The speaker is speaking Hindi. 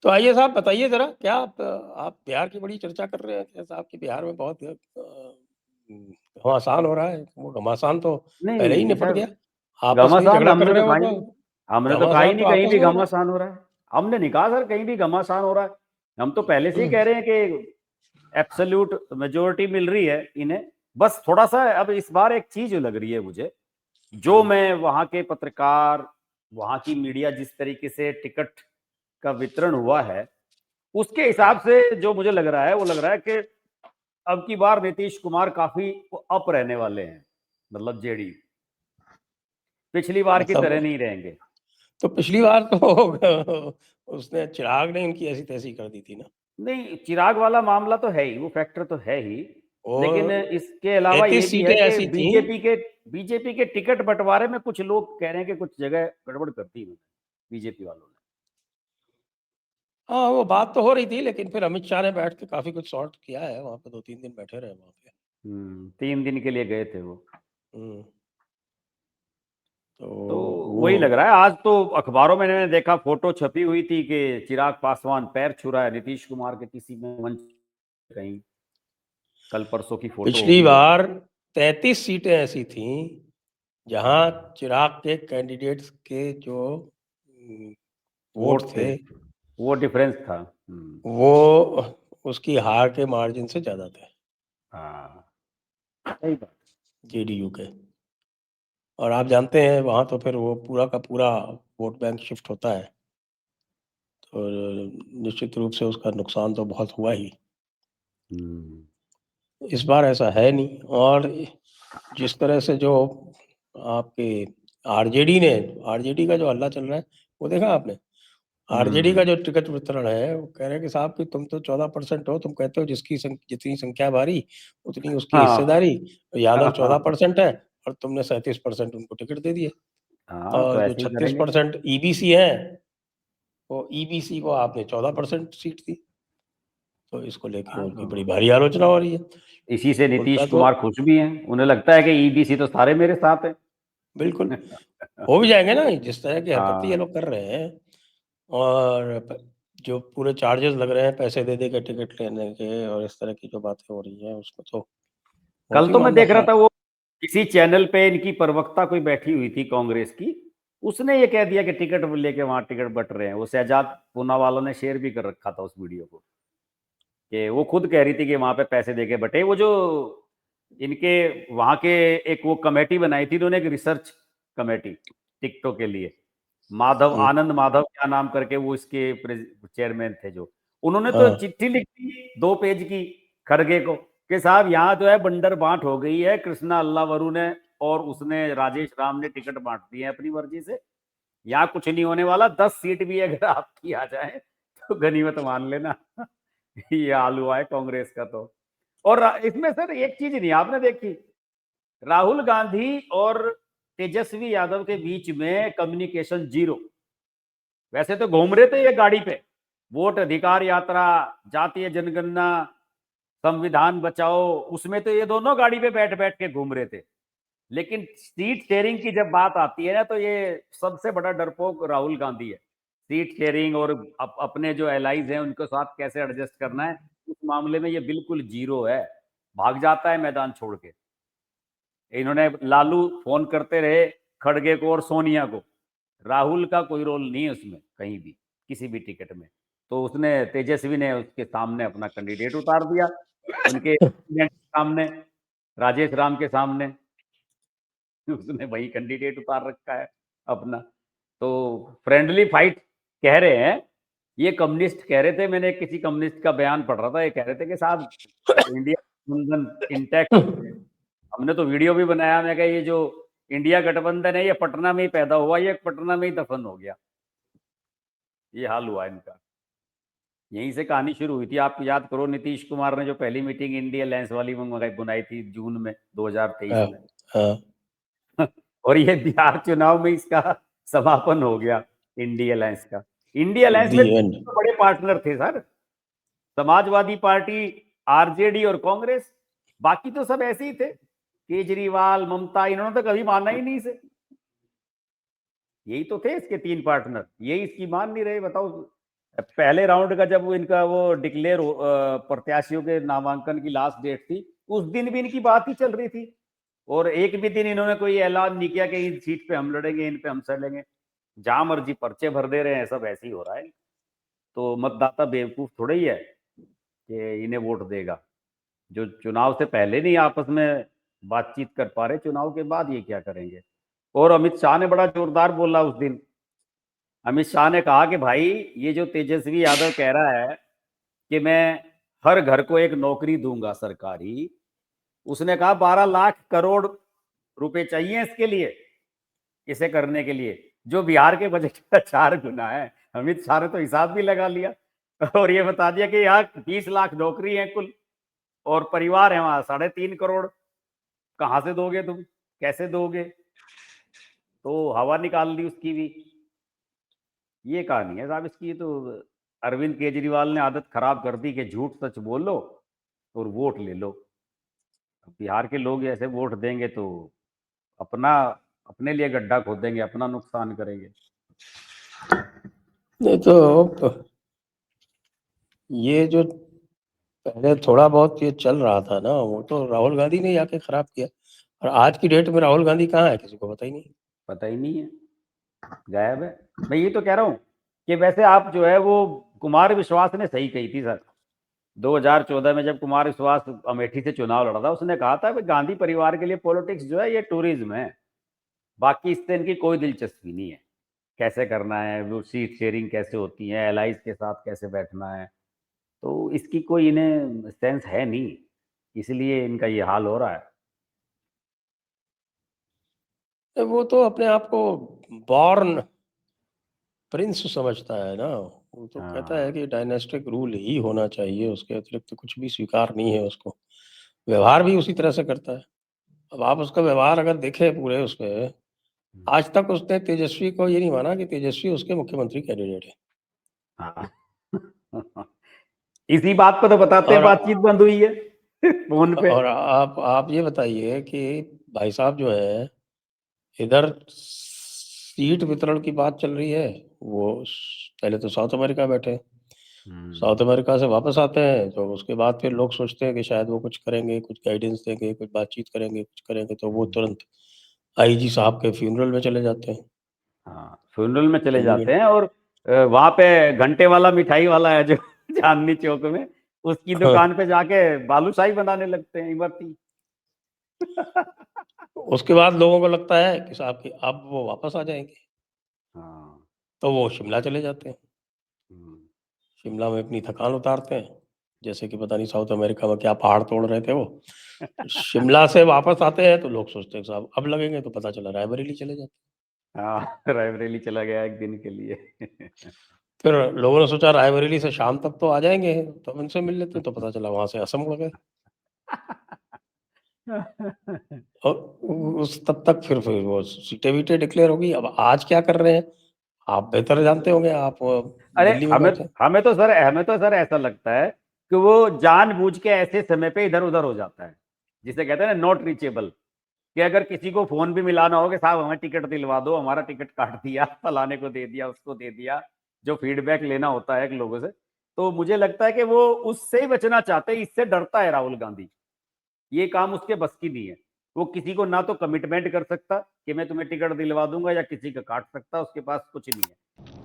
तो आइए साहब, बताइए जरा, क्या आप बिहार की बड़ी चर्चा कर रहे हैं कि साहब कि बिहार में बहुत घमासान हो रहा है। वो घमासान तो पहले ही नहीं निपट सर, गया। आपस में ही घमासान झगड़ा कर हमने रहे तो हो कहा ही तो नहीं। हमने तो कहा ही घमासान नहीं तो कहीं आपस भी में हो रहा है। घमासान हो रहा है। हमने नहीं कहा सर कहीं भी घमासान हो रहा है। हम तो पहले से ही कह रहे हैं कि एब्सोल्यूट मेजोरिटी मिल रही है इन्हें। बस थोड़ा सा अब इस बार एक चीज लग रही है मुझे, जो मैं वहां के पत्रकार, वहां की मीडिया, जिस तरीके से टिकट का वितरण हुआ है उसके हिसाब से जो मुझे लग रहा है वो लग रहा है कि अब की बार नीतीश कुमार काफी अप रहने वाले हैं, मतलब जेडी पिछली बार की तरह मतलब नहीं रहेंगे। तो पिछली बार तो उसने चिराग ने इनकी ऐसी तैसी कर दी थी ना। नहीं, चिराग वाला मामला तो है ही, वो फैक्टर तो है ही, लेकिन और इसके अलावा ये 33 भी है सीटें कि ऐसी थी। बीजेपी के टिकट बंटवारे में कुछ लोग कह रहे हैं कि कुछ जगह गड़बड़ कर दी बीजेपी वालों ने। हाँ, वो बात तो हो रही थी, लेकिन फिर अमित शाह ने बैठ के काफी कुछ सॉर्ट किया है वहां पे। 2-3 दिन बैठे रहे वहां पे। 3 दिन के लिए गए थे वो। हम्म, तो तो वो वही लग रहा है। आज तो अखबारों में मैंने देखा, फोटो छपी हुई थी कि चिराग पासवान पैर छू रहा है नीतीश कुमार के किसी में मंच, कहीं कल परसों की फोटो पिछली होगी वो। बार 33 सीटें ऐसी थी जहां चिराग के कैंडिडेट्स के जो वोट वोट थे, थे वो डिफरेंस था। वो उसकी हार के मार्जिन से ज्यादा थे, हाँ, सही बात। जेडीयू के। और आप जानते हैं वहां तो फिर वो पूरा का पूरा वोट बैंक शिफ्ट होता है, तो निश्चित रूप से उसका नुकसान तो बहुत हुआ ही। इस बार ऐसा है नहीं। और जिस तरह से जो आपके आरजेडी का जो हल्ला चल रहा है, वो देखा आपने? आरजेडी का हम्म। जो टिकट वितरण है, वो कह रहे हैं कि साहब कि तुम तो 14% हो, तुम कहते हो जितनी संख्या भारी उतनी उसकी हाँ हिस्सेदारी। यादव हाँ 14% है और तुमने 37% उनको टिकट दे दिए। हाँ, तो और जो ऐसे ही छत्तीस करेंगे। परसेंट ईबीसी है, वो ईबीसी को आपने 14% सीट दी। तो इसको लेके हाँ, उनकी बड़ी तो भारी आलोचना हो रही है। इसी से नीतीश उल्टा तो कुमार खुश भी हैं, उन्हें लगता है कि ईबीसी तो सारे मेरे साथ है। बिल्कुल हो भी जाएंगे ना, जिस तरह की हरकतें ये हाँ लोग कर रहे हैं। और जो पूरे चार्जेस लग रहे हैं पैसे दे दे के टिकट लेने के, और इस तरह की जो बातें हो रही हैं, उसमें तो कल बहुत ही तो मैं मामला देख रहा खराब। था, वो किसी चैनल पे इनकी प्रवक्ता कोई बैठी हुई थी कांग्रेस की, उसने ये कह दिया कि टिकट लेके वहां टिकट बट रहे हैं। वो शहजाद पूना वालों ने शेयर भी कर रखा था उस वीडियो को, कि वो खुद कह रही थी कि वहां पे पैसे देके बटे। वो जो इनके वहां के एक वो कमेटी बनाई थी इन्होंने, एक रिसर्च कमेटी टिकटों के लिए, माधव हम्म, आनंद माधव क्या नाम करके वो इसके चेयरमैन थे, जो उन्होंने तो हाँ चिट्ठी लिख दी 2 पेज की खड़गे को, कि साहब यहाँ जो है बंडर बांट हो गई है, कृष्णा अल्लावरू ने और उसने राजेश राम ने टिकट बांट दिए हैं अपनी मर्जी से, यहाँ कुछ नहीं होने वाला। 10 सीट भी अगर आपकी आ जाए तो गनीमत मान लेना। ये हाल हुआ है कांग्रेस का तो। और इसमें सर एक चीज नहीं आपने देखी, राहुल गांधी और तेजस्वी यादव के बीच में कम्युनिकेशन जीरो। वैसे तो घूम रहे थे ये गाड़ी पे, वोट अधिकार यात्रा, जातीय जनगणना, संविधान बचाओ, उसमें तो ये दोनों गाड़ी पे बैठ बैठ के घूम रहे थे। लेकिन सीट शेयरिंग की जब बात आती है ना, तो ये सबसे बड़ा डरपोक राहुल गांधी है। सीट शेयरिंग और अपने जो एलाइज हैं उनके साथ कैसे एडजस्ट करना है, उस मामले में ये बिल्कुल जीरो है। भाग जाता है मैदान छोड़ के। इन्होंने लालू फोन करते रहे खड़गे को और सोनिया को, राहुल का कोई रोल नहीं है उसमें कहीं भी, किसी भी टिकट में। तो उसने, तेजस्वी ने उसके सामने अपना कैंडिडेट उतार दिया, उनके के सामने, राजेश राम के सामने उसने वही कैंडिडेट उतार रखा है अपना। तो फ्रेंडली फाइट कह रहे हैं ये। कम्युनिस्ट कह रहे थे, मैंने किसी कम्युनिस्ट का बयान पढ़ रहा था, ये कह रहे थे कि साहब इंडिया गठबंधन इंटैक्ट, हमने तो वीडियो भी बनाया, मैं कहा ये जो इंडिया गठबंधन है ये पटना में ही पैदा हुआ, ये पटना में ही दफन हो गया। ये हाल हुआ इनका। यहीं से कहानी शुरू हुई थी। आप याद करो, नीतीश कुमार ने जो पहली मीटिंग इंडिया अलायंस वाली बुलाई थी जून में 2023 हाँ में। हाँ। और ये बिहार चुनाव में इसका समापन हो गया इंडिया अलायंस का। इंडिया अलायंस दी में एंड। तो बड़े पार्टनर थे सर, समाजवादी पार्टी, आरजेडी और कांग्रेस। बाकी तो सब ऐसे ही थे, केजरीवाल, ममता, इन्होंने तो कभी माना ही नहीं इसे। यही तो थे इसके 3 पार्टनर, यही इसकी मान नहीं रहे, बताओ। पहले राउंड का जब वो इनका वो डिक्लेयर प्रत्याशियों के नामांकन की लास्ट डेट थी, उस दिन भी इनकी बात ही चल रही थी, और एक भी दिन इन्होंने कोई ऐलान नहीं किया कि इन सीट पे हम लड़ेंगे, इन पे हम लड़ेंगे। जहां मर्जी पर्चे भर दे रहे हैं, सब ऐसे ही हो रहा है। तो मतदाता बेवकूफ थोड़ा ही है कि इन्हें वोट देगा। जो चुनाव से पहले नहीं आपस में बातचीत कर पा रहे, चुनाव के बाद ये क्या करेंगे। और अमित शाह ने बड़ा जोरदार बोला उस दिन। अमित शाह ने कहा कि भाई ये जो तेजस्वी यादव कह रहा है कि मैं हर घर को एक नौकरी दूंगा सरकारी, उसने कहा 12 लाख करोड़ रुपए चाहिए इसके लिए, इसे करने के लिए, जो बिहार के बजट का 4 गुना है। अमित शाह ने तो हिसाब भी लगा लिया और ये बता दिया कि यहाँ 20 लाख नौकरी है कुल, और परिवार है वहां 3.5 करोड़। कहां से दोगे तुम, कैसे दोगे? तो हवा निकाल दी उसकी भी। ये कहानी है साहब इसकी। तो अरविंद केजरीवाल ने आदत खराब कर दी कि झूठ सच बोलो और वोट ले लो। बिहार के लोग ऐसे वोट देंगे तो अपना अपने लिए गड्ढा खोदेंगे, अपना नुकसान करेंगे। नहीं तो ये जो पहले थोड़ा बहुत ये चल रहा था ना, वो तो राहुल गांधी ने आके खराब किया। और आज की डेट में राहुल गांधी कहाँ है, किसी को पता ही नहीं। पता ही नहीं है, गायब है। मैं ये तो कह रहा हूँ कि वैसे आप जो है वो कुमार विश्वास ने सही कही थी सर। 2014 में जब कुमार विश्वास अमेठी से चुनाव लड़ा था, उसने कहा था कि गांधी परिवार के लिए पॉलिटिक्स जो है ये टूरिज्म है, बाकी इससे इनकी कोई दिलचस्पी नहीं है। कैसे करना है, वो सीट शेयरिंग कैसे होती है, एलाइज के साथ कैसे बैठना है, तो इसकी कोई इन्हें सेंस है नहीं, इसलिए इनका ये हाल हो रहा है। तो वो तो अपने आप को बॉर्न प्रिंस समझता है ना। वो तो कहता है हाँ, कि डायनेस्टिक रूल ही होना चाहिए, उसके अतिरिक्त कुछ भी स्वीकार नहीं है उसको। व्यवहार भी उसी तरह से करता है। अब आप उसका व्यवहार अगर देखें पूरे उसमें, आज तक उसने तेजस्वी को ये नहीं माना कि तेजस्वी उसके मुख्यमंत्री कैंडिडेट है। हाँ। इसी बात को तो बताते हैं और बातचीत बंद हुई है फोन पे। और आप ये बताइए कि भाई साहब जो है, इधर सीट वितरण की बात चल रही है, वो पहले तो साउथ अमेरिका बैठे हैं। हम्म, साउथ अमेरिका से वापस आते हैं तो उसके बाद फिर लोग सोचते हैं कि शायद वो कुछ करेंगे, कुछ गाइडेंस देंगे, कुछ बातचीत करेंगे, कुछ करेंगे, तो वो तुरंत आईजी साहब के फ्यूनरल में चले जाते हैं हाँ, फ्यूनरल में चले चंडीगढ़। जाते हैं। और वहां पे घंटे वाला मिठाई वाला है जो चांदनी चौक में, उसकी दुकान पे जाके बालूशाही बनाने लगते हैं, इमरती। उसके बाद लोगों को लगता है कि साहब कि अब वो वापस आ जाएंगे, हाँ। तो वो शिमला चले जाते हैं। हम्म। शिमला में अपनी थकान उतारते हैं, जैसे कि पता नहीं साउथ अमेरिका में क्या पहाड़ तोड़ रहे थे वो। शिमला से वापस आते हैं तो लोग सोचते हैं साहब अब लगेंगे, तो पता चला रायबरेली चले जाते हैं। हाँ, रायबरेली चला गया एक दिन के लिए। फिर लोगों ने सोचा रायबरेली से शाम तक तो आ जाएंगे, तो उनसे मिल लेते हैं, तो पता चला वहां से असम हो गए। और उस तब तक फिर वो सीटें वीटें डिक्लेयर हो गई। अब आज क्या कर रहे हैं, आप बेहतर जानते होंगे, आप अरे दिल्ली में हमें बैठे हैं। हमें तो सर ऐसा लगता है कि वो जानबूझ के ऐसे समय पे इधर उधर हो जाता है, जिसे कहते हैं ना नॉट रीचेबल। कि अगर किसी को फोन भी मिलाना हो कि साहब हमें टिकट दिलवा दो, हमारा टिकट काट दिया, फलाने को दे दिया, उसको दे दिया, जो फीडबैक लेना होता है लोगों से, तो मुझे लगता है कि वो उससे ही बचना चाहते हैं। इससे डरता है राहुल गांधी, ये काम उसके बस की नहीं है। वो किसी को ना तो कमिटमेंट कर सकता कि मैं तुम्हें टिकट दिलवा दूंगा, या किसी का काट सकता, उसके पास कुछ नहीं है।